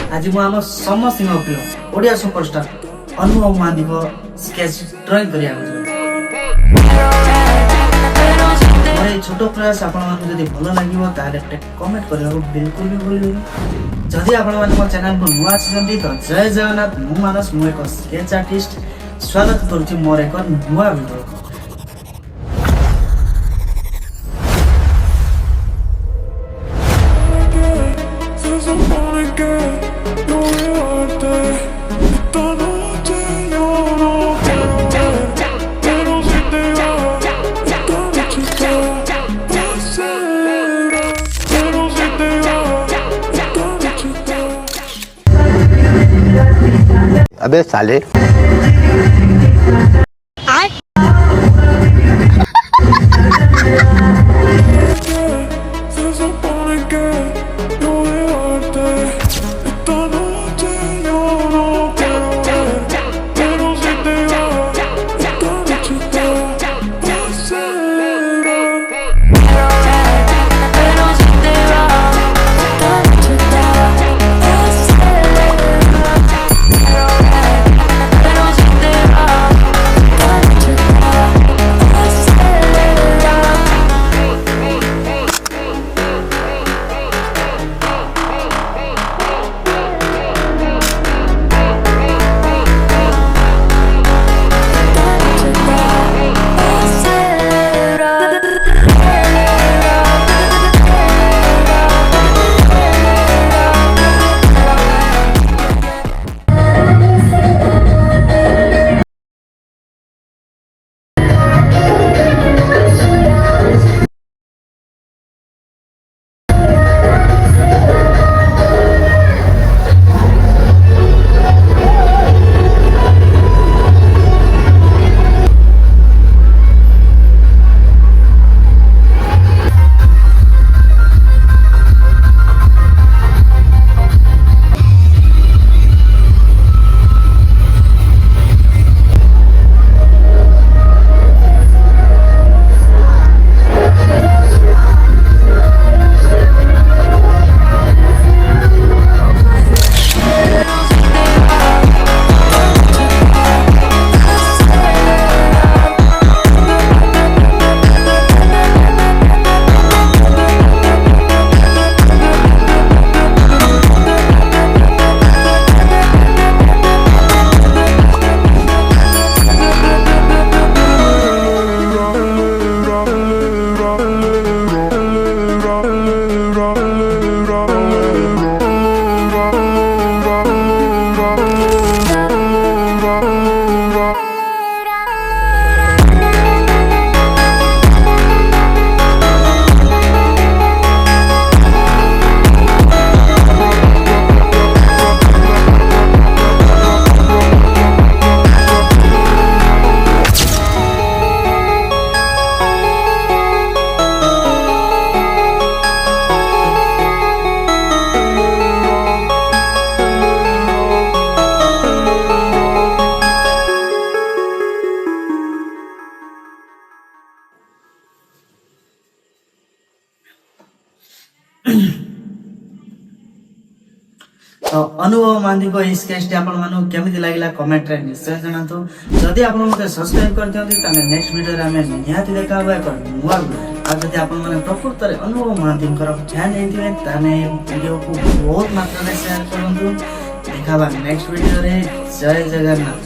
आज मु आम समस्त प्रिय ओडिया सुपरस्टार अनुभव महांती को स्केच ड्राइंग करिया मोर छोट प्रयास आपन जदि भल लागिवो तारे कमेंट करबा बिल्कुल भी भूलिबेनी। जदि आपन मो चैनल को नुआ आछिसंती तो जय जगन्नाथ। मु मानस मु एक स्केच आर्टिस्ट स्वागत करूची मोर एक नुआ वीडियो। अबे साले तो अनुभव महांती को स्केच आपन केमिति लागिला कमेंट रे निश्चय जणातु। जदि आपन मते सब्सक्राइब कर दियंती ताने नेक्स्ट वीडियो रे हमें निहाती देखाबो एक नुवा वीडियो। आ जदि आपन माने प्रकृत रे अनुभव महांती कर फैन हेतिबे ताने वीडियो को बहुत मात्रा में शेयर करंतु। देखाबा नेक्स्ट वीडियो रे। जय जगन्नाथ।